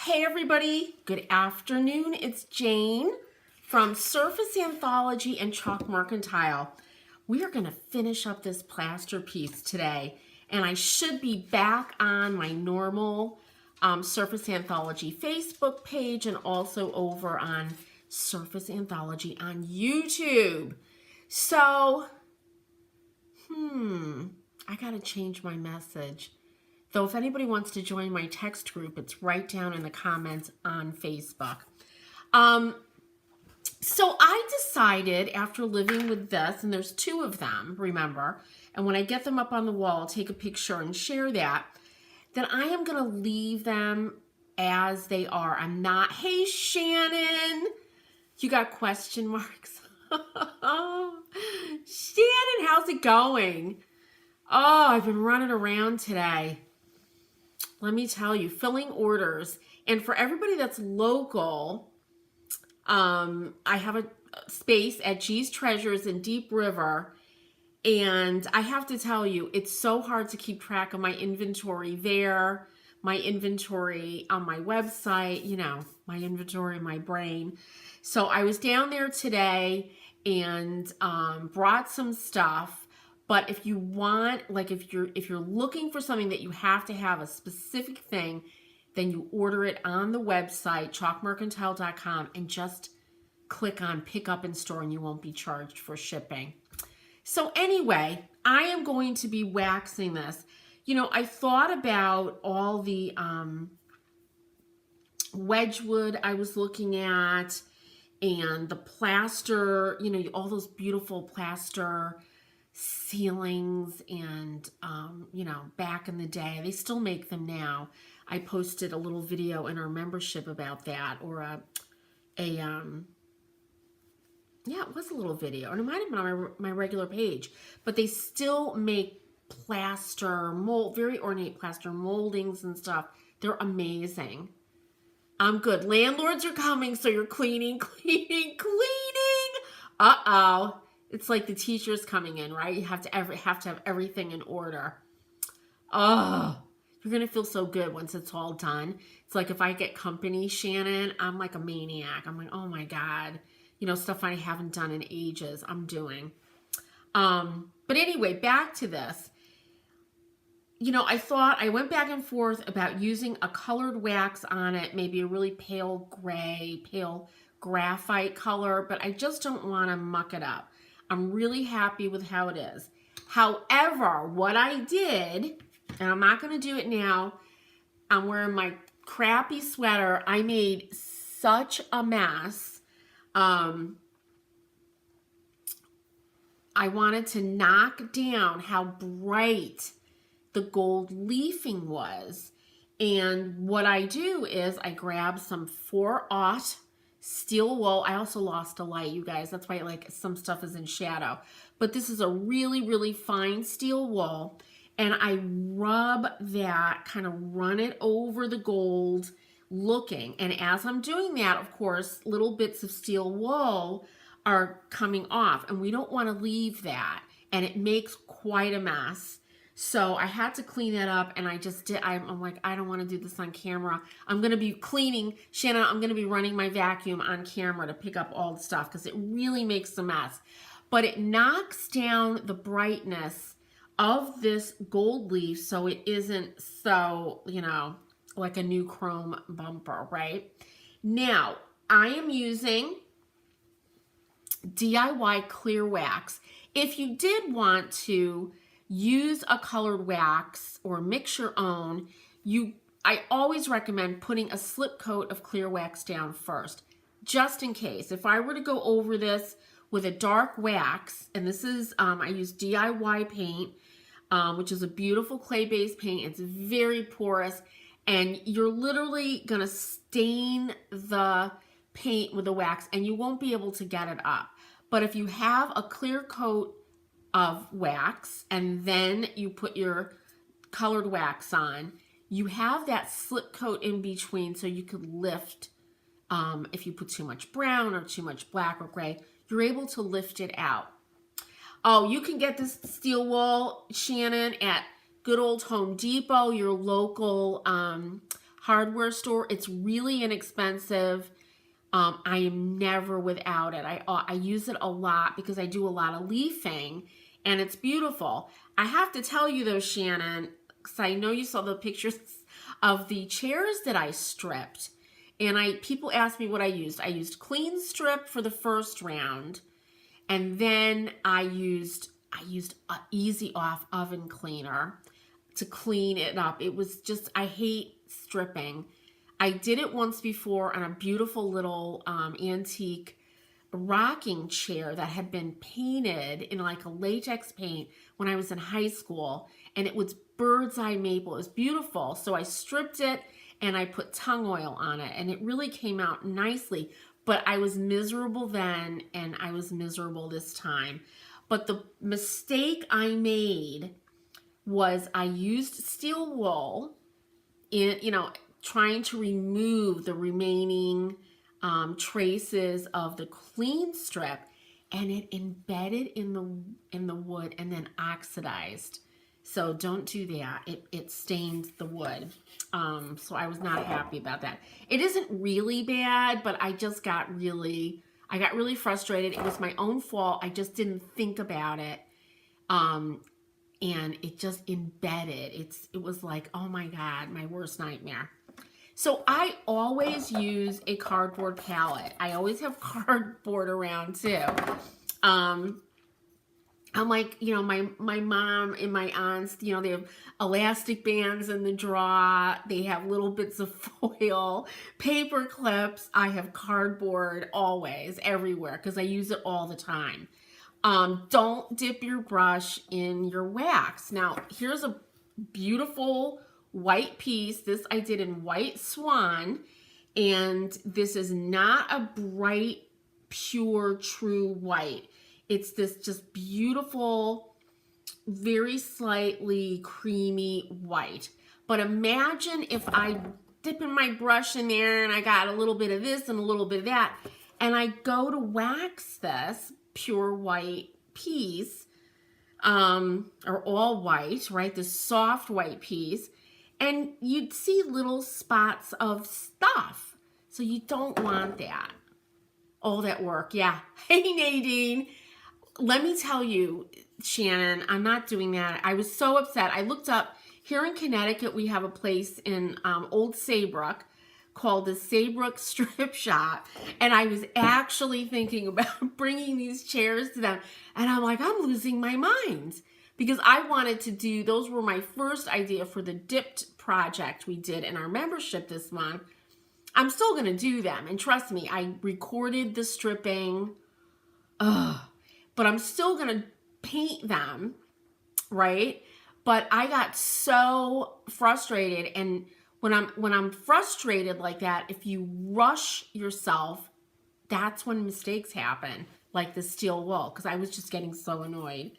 Hey everybody, good afternoon. It's Jane from Surface Anthology and Chalk Mercantile. We are going to finish up this plaster piece today, and I should be back on my normal Surface Anthology Facebook page and also over on Surface Anthology on YouTube. So, I got to change my message. Though if anybody wants to join my text group, it's right down in the comments on Facebook. So I decided after living with this, and there's two of them, remember, and when I get them up on the wall, I'll take a picture and share that I am going to leave them as they are. I'm not, hey Shannon, you got question marks? Shannon, how's it going? Oh, I've been running around today. Let me tell you, filling orders. And for everybody that's local, I have a space at G's Treasures in Deep River. And I have to tell you, it's so hard to keep track of my inventory there, my inventory on my website, you know, my inventory in my brain. So I was down there today and brought some stuff. But if you want, like if you're looking for something that you have to have a specific thing, then you order it on the website, chalkmercantile.com, and just click on pick up in store and you won't be charged for shipping. So anyway, I am going to be waxing this. You know, I thought about all the Wedgwood I was looking at and the plaster, you know, all those beautiful plaster ceilings and, you know, back in the day. They still make them now. I posted a little video in our membership about that, or yeah, it was a little video, and it might have been on my regular page, but they still make plaster mold, very ornate plaster moldings and stuff. They're amazing. I'm good. Landlords are coming, so you're cleaning. Uh-oh. It's like the teacher's coming in, right? You have to have everything in order. Oh, you're going to feel so good once it's all done. It's like if I get company, Shannon, I'm like a maniac. I'm like, oh my God. You know, stuff I haven't done in ages, I'm doing. But anyway, back to this. You know, I went back and forth about using a colored wax on it, maybe a really pale gray, pale graphite color, but I just don't want to muck it up. I'm really happy with how it is. However, what I did, and I'm not going to do it now, I'm wearing my crappy sweater. I made such a mess. I wanted to knock down how bright the gold leafing was. And what I do is I grab some 4/0 steel wool. I also lost a light, you guys. That's why like some stuff is in shadow. But this is a really, really fine steel wool. And I rub that, kind of run it over the gold looking. And as I'm doing that, of course, little bits of steel wool are coming off. And we don't want to leave that. And it makes quite a mess. So I had to clean that up, and I just did. I'm like, I don't want to do this on camera. I'm going to be cleaning. Shannon, I'm going to be running my vacuum on camera to pick up all the stuff because it really makes a mess. But it knocks down the brightness of this gold leaf so it isn't so, you know, like a new chrome bumper, right? Now, I am using DIY clear wax. If you did want to use a colored wax or mix your own, I always recommend putting a slip coat of clear wax down first, just in case. If I were to go over this with a dark wax, and this is, I use DIY paint, which is a beautiful clay-based paint. It's very porous, and you're literally gonna stain the paint with the wax, and you won't be able to get it up. But if you have a clear coat of wax and then you put your colored wax on, you have that slip coat in between so you could lift, if you put too much brown or too much black or gray, you're able to lift it out. Oh, you can get this steel wool, Shannon, at good old Home Depot, your local hardware store. It's really inexpensive. I am never without it. I use it a lot because I do a lot of leafing, and it's beautiful. I have to tell you though, Shannon, because I know you saw the pictures of the chairs that I stripped, and people ask me what I used. I used Clean Strip for the first round, and then I used an Easy Off oven cleaner to clean it up. It was just, I hate stripping. I did it once before on a beautiful little antique rocking chair that had been painted in like a latex paint when I was in high school, and it was bird's eye maple. It was beautiful. So I stripped it and I put tung oil on it, and it really came out nicely. But I was miserable then, and I was miserable this time. But the mistake I made was I used steel wool in, trying to remove the remaining traces of the Clean Strip, and it embedded in the wood and then oxidized. So don't do that. It stained the wood. So I was not happy about that. It isn't really bad, but I got really frustrated. It was my own fault. I just didn't think about it. And it just embedded. It was like, oh my God, my worst nightmare. So I always use a cardboard palette. I always have cardboard around too. I'm like, my mom and my aunts, they have elastic bands in the drawer. They have little bits of foil, paper clips. I have cardboard always, everywhere, because I use it all the time. Don't dip your brush in your wax. Now, here's a beautiful white piece. This I did in White Swan, and this is not a bright, pure, true white. It's this just beautiful, very slightly creamy white. But imagine if I dip in my brush in there and I got a little bit of this and a little bit of that, and I go to wax this pure white piece, or all white, right? This soft white piece, and you'd see little spots of stuff. So you don't want that. All that work, yeah. Hey, Nadine. Let me tell you, Shannon, I'm not doing that. I was so upset. I looked up, here in Connecticut, we have a place in Old Saybrook called the Saybrook Strip Shop, and I was actually thinking about bringing these chairs to them, and I'm like, I'm losing my mind, because I wanted to do, those were my first idea for the dipped project we did in our membership this month. I'm still going to do them, and trust me, I recorded the stripping, but I'm still going to paint them, right? But I got so frustrated, and when I'm frustrated like that, if you rush yourself, that's when mistakes happen, like the steel wool, because I was just getting so annoyed.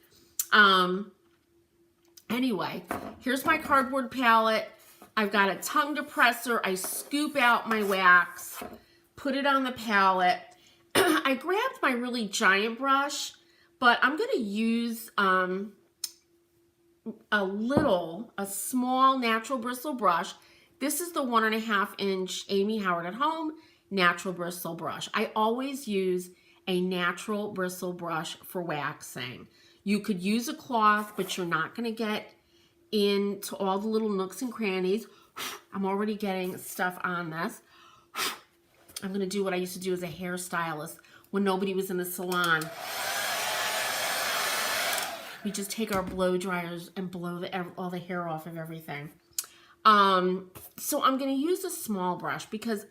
Anyway, here's my cardboard palette. I've got a tongue depressor. I scoop out my wax, put it on the palette. I grabbed my really giant brush, but I'm going to use a small natural bristle brush. This is the 1.5 inch Amy Howard at Home natural bristle brush. I always use a natural bristle brush for waxing. You could use a cloth, but you're not going to get into all the little nooks and crannies. I'm already getting stuff on this. I'm going to do what I used to do as a hairstylist when nobody was in the salon. We just take our blow dryers and blow all the hair off of everything. So I'm going to use a small brush because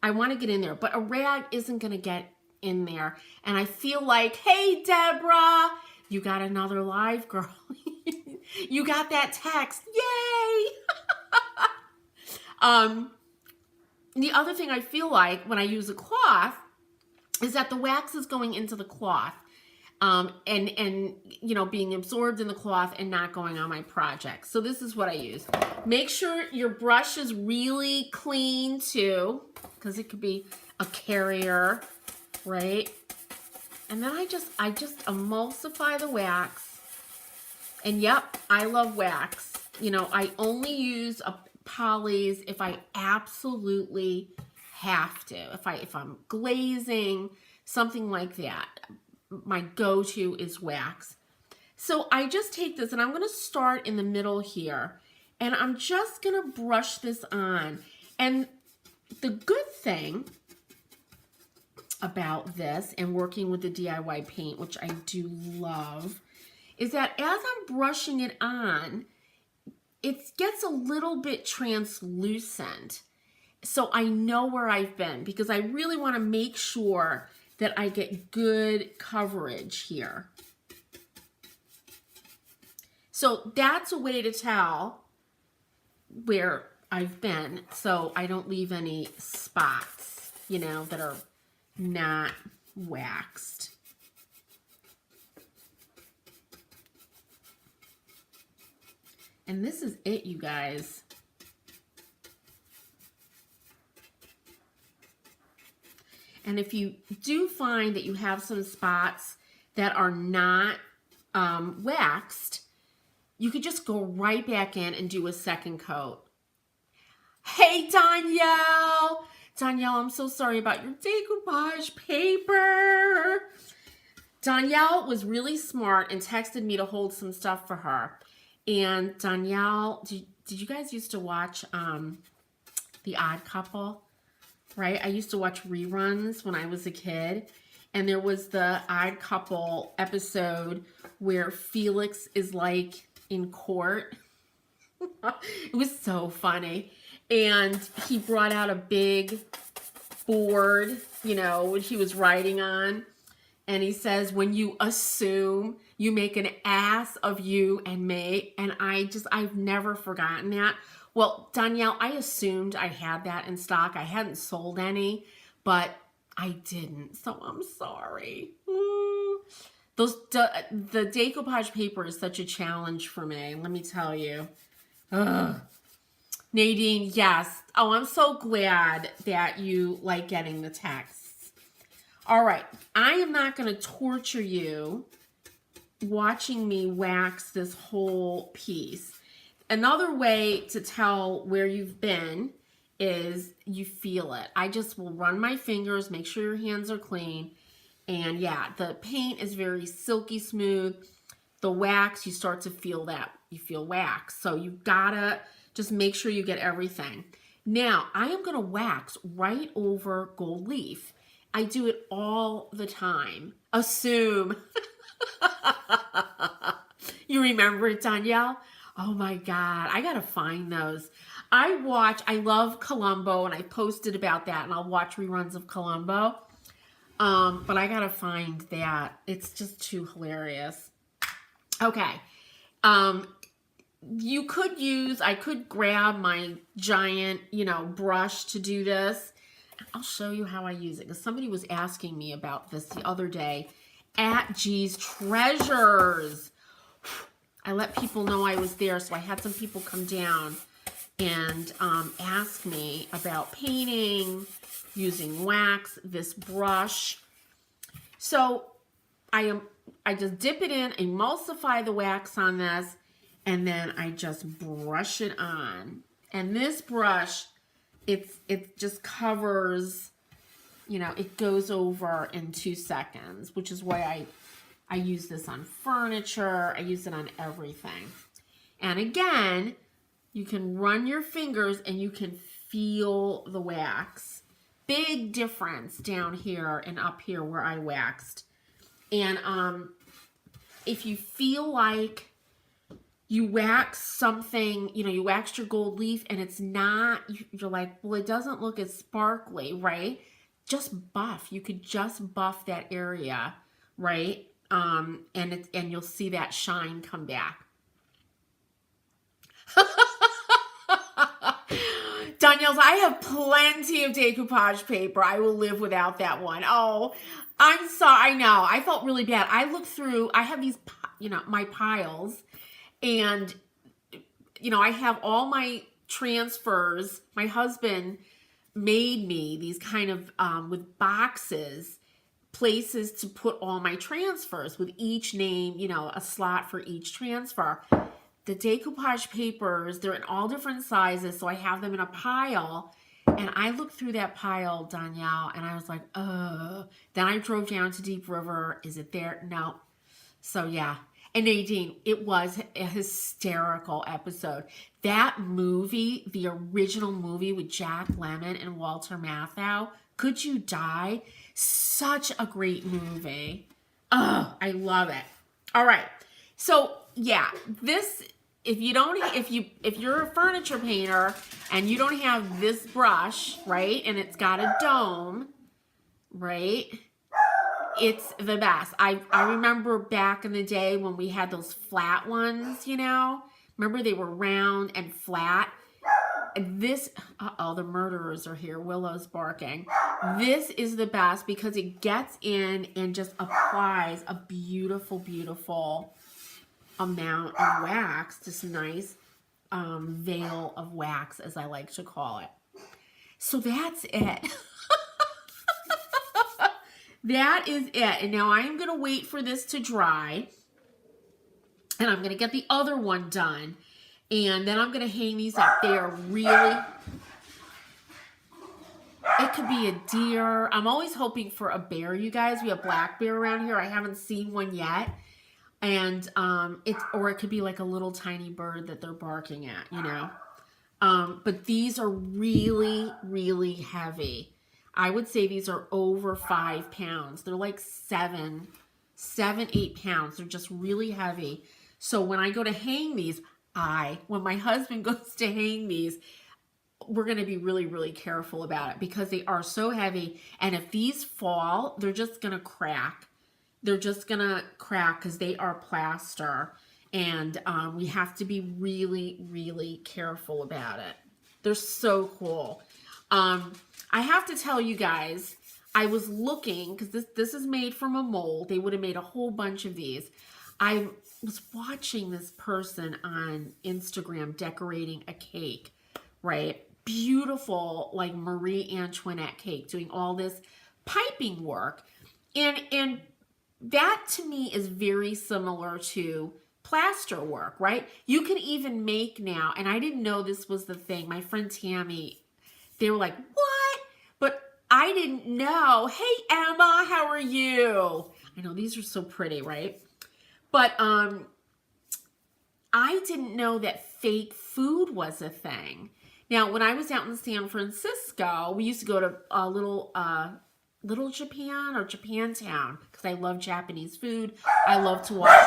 I want to get in there, but a rag isn't going to get in there. And I feel like, hey, Deborah, you got another live, girl. You got that text. Yay! The other thing I feel like when I use a cloth is that the wax is going into the cloth. And being absorbed in the cloth and not going on my project. So this is what I use. Make sure your brush is really clean too, because it could be a carrier, right? And then I just emulsify the wax. And yep, I love wax. I only use a polys if I absolutely have to. If I'm glazing, something like that. My go-to is wax. So I just take this and I'm going to start in the middle here. And I'm just going to brush this on. And the good thing about this and working with the DIY paint, which I do love, is that as I'm brushing it on, it gets a little bit translucent. So I know where I've been because I really want to make sure that I get good coverage here. So that's a way to tell where I've been so I don't leave any spots, you know, that are not waxed. And this is it, you guys. And if you do find that you have some spots that are not waxed, you could just go right back in and do a second coat. Hey, Danielle! Danielle, I'm so sorry about your decoupage paper. Danielle was really smart and texted me to hold some stuff for her. And Danielle, did you guys used to watch The Odd Couple? Right? I used to watch reruns when I was a kid. And there was the Odd Couple episode where Felix is like in court. It was so funny. And he brought out a big board, you know, what he was writing on. And he says, when you assume, you make an ass of you and me. And I've never forgotten that. Well, Danielle, I assumed I had that in stock. I hadn't sold any, but I didn't. So I'm sorry. The decoupage paper is such a challenge for me. Let me tell you. Ugh. Nadine, yes. Oh, I'm so glad that you like getting the texts. All right. I am not going to torture you watching me wax this whole piece. Another way to tell where you've been is you feel it. I just will run my fingers, make sure your hands are clean. And yeah, the paint is very silky smooth. The wax, you start to feel that. You feel wax. So you gotta just make sure you get everything. Now, I am going to wax right over gold leaf. I do it all the time. Assume. You remember it, Danielle? Oh my God, I got to find those. I love Columbo, and I posted about that, and I'll watch reruns of Columbo. But I got to find that. It's just too hilarious. Okay. I could grab my giant, brush to do this. I'll show you how I use it, because somebody was asking me about this the other day at G's Treasures. I let people know I was there, so I had some people come down and ask me about painting, using wax, this brush. So I just dip it in, emulsify the wax on this, and then I just brush it on. And this brush, it just covers, it goes over in 2 seconds, which is why I use this on furniture. I use it on everything. And again, you can run your fingers and you can feel the wax. Big difference down here and up here where I waxed. And if you feel like you wax something, you waxed your gold leaf and it's not, you're like, well, it doesn't look as sparkly, right? Just buff. You could just buff that area, right? And you'll see that shine come back. Danielle's, I have plenty of decoupage paper. I will live without that one. Oh, I'm sorry. I know. I felt really bad. I looked through, I have these, my piles, and, I have all my transfers. My husband made me these kind of, with boxes, places to put all my transfers with each name, a slot for each transfer. the decoupage papers, they're in all different sizes, so I have them in a pile. And I looked through that pile, Danielle, and I was like, oh. Then I drove down to Deep River. Is it there? No. So, yeah. And Nadine, it was a hysterical episode. That movie, the original movie with Jack Lemmon and Walter Matthau, Could You Die? Such a great movie. Oh, I love it. All right. So, yeah, this, if you're a furniture painter and you don't have this brush, right, and it's got a dome, right, it's the best. I remember back in the day when we had those flat ones, you know, remember they were round and flat. This, uh-oh, the murderers are here. Willow's barking. This is the best because it gets in and just applies a beautiful, beautiful amount of wax, this nice veil of wax, as I like to call it. So that's it. That is it. And now I am going to wait for this to dry. And I'm going to get the other one done. And then I'm going to hang these up. They are really... It could be a deer. I'm always hoping for a bear, you guys. We have black bear around here. I haven't seen one yet. And it could be like a little tiny bird that they're barking at, you know. But these are really, really heavy. I would say these are over 5 pounds. They're like 7, 8 pounds. They're just really heavy. So when I go to hang these, when my husband goes to hang these, we're going to be really, really careful about it because they are so heavy. And if these fall, they're just going to crack. They're just going to crack because they are plaster. And we have to be really, really careful about it. They're so cool. I have to tell you guys, I was looking, because this is made from a mold. They would have made a whole bunch of these. I was watching this person on Instagram decorating a cake, right? Beautiful, like Marie Antoinette cake, doing all this piping work. And that to me is very similar to plaster work, right? You can even make now, and I didn't know this was the thing. My friend Tammy, they were like, what? But I didn't know. Hey, Emma, how are you? I know these are so pretty, right? But I didn't know that fake food was a thing. Now, when I was out in San Francisco, we used to go to a little Japan or Japantown because I love Japanese food. I love to watch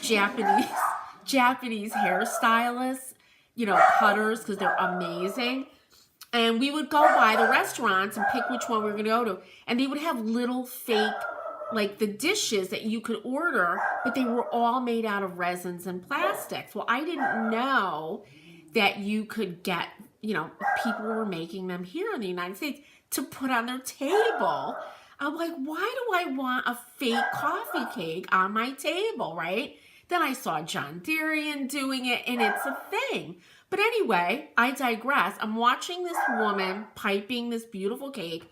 Japanese hairstylists, you know, cutters, because they're amazing. And we would go by the restaurants and pick which one we were going to go to. And they would have little fake, like the dishes that you could order, but they were all made out of resins and plastics. Well, I didn't know that you could get, you know, people were making them here in the United States to put on their table. I'm like, why do I want a fake coffee cake on my table, right? Then I saw John Darian doing it, and it's a thing. But anyway, I digress. I'm watching this woman piping this beautiful cake.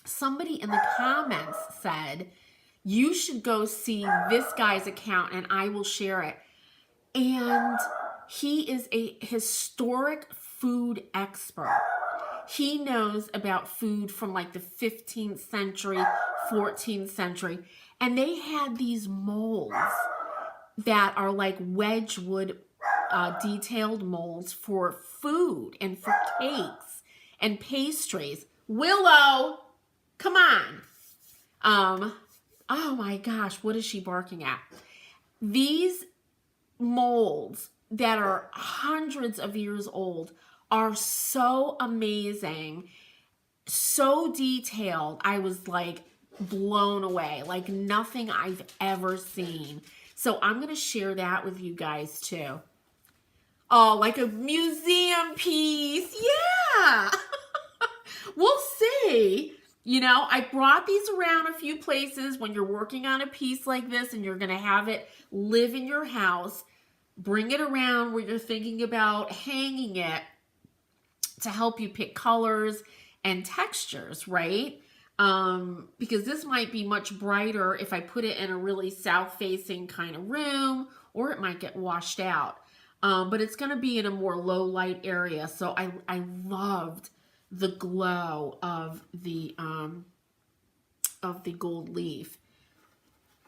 Somebody in the comments said, you should go see this guy's account, and I will share it. And he is a historic food expert. He knows about food from like the 15th century, 14th century. And they had these molds that are like Wedgwood detailed molds for food and for cakes and pastries. Willow, come on. Oh my gosh, what is she barking at? These molds that are hundreds of years old are so amazing, so detailed. I was like blown away, like nothing I've ever seen. So I'm going to share that with you guys too. Oh, like a museum piece. Yeah. We'll see. You know, I brought these around a few places. When you're working on a piece like this and you're going to have it live in your house, bring it around where you're thinking about hanging it to help you pick colors and textures, right? Because this might be much brighter if I put it in a really south-facing kind of room, or it might get washed out. But it's going to be in a more low light area. So I loved the glow of the gold leaf,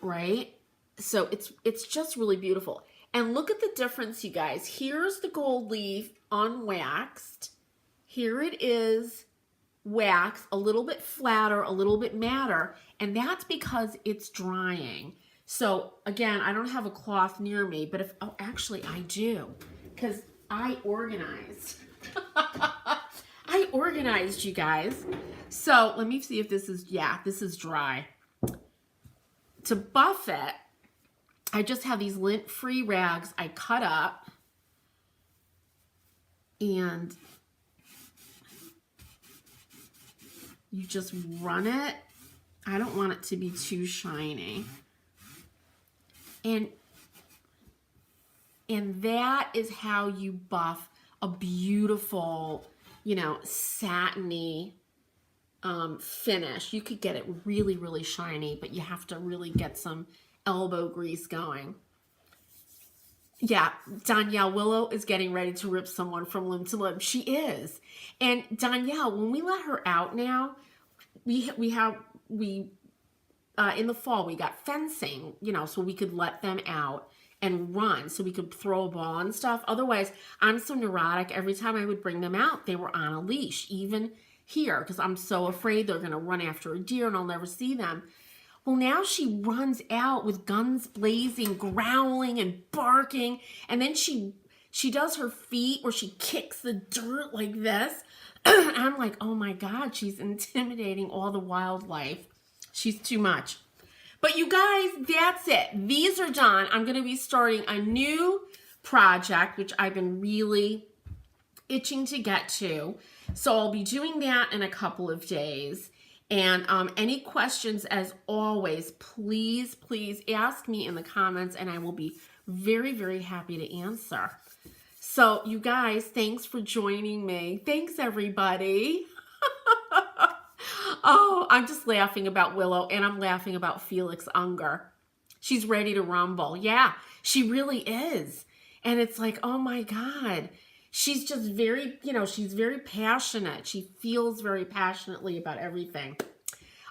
right? So it's just really beautiful. And look at the difference, you guys. Here's the gold leaf unwaxed. Here it is waxed, a little bit flatter, a little bit matter, and that's because it's drying. So again, I don't have a cloth near me, but oh, actually I do, because I organized. I organized, you guys. So let me see if this is, yeah, this is dry. To buff it, I just have these lint-free rags I cut up, and you just run it. I don't want it to be too shiny. And that is how you buff a beautiful, you know, satiny finish. You could get it really, really shiny, but you have to really get some elbow grease going. Yeah, Danielle, Willow is getting ready to rip someone from limb to limb. She is. And Danielle, when we let her out now, we in the fall, we got fencing, you know, so we could let them out and run, so we could throw a ball and stuff. Otherwise, I'm so neurotic. Every time I would bring them out, they were on a leash, even here, because I'm so afraid they're going to run after a deer and I'll never see them. Well, now she runs out with guns blazing, growling and barking, and then she does her feet where she kicks the dirt like this. I'm like, oh my God, she's intimidating all the wildlife. She's too much. But you guys, that's it. These are done. I'm going to be starting a new project, which I've been really itching to get to. So I'll be doing that in a couple of days. And any questions, as always, please, please ask me in the comments, and I will be very, very happy to answer. So you guys, thanks for joining me. Thanks, everybody. Oh, I'm just laughing about Willow, and I'm laughing about Felix Unger. She's ready to rumble. Yeah, she really is. And it's like, oh my God. She's just very, you know, she's very passionate. She feels very passionately about everything.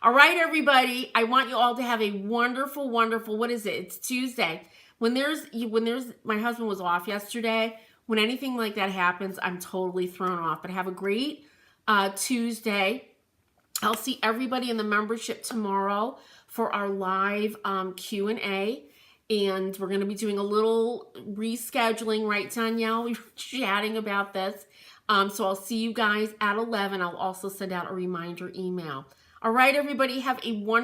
All right, everybody. I want you all to have a wonderful, wonderful, what is it? It's Tuesday. When there's, my husband was off yesterday. When anything like that happens, I'm totally thrown off. But have a great Tuesday. I'll see everybody in the membership tomorrow for our live Q&A. And we're going to be doing a little rescheduling, right, Danielle? We were chatting about this. So I'll see you guys at 11. I'll also send out a reminder email. All right, everybody, have a wonderful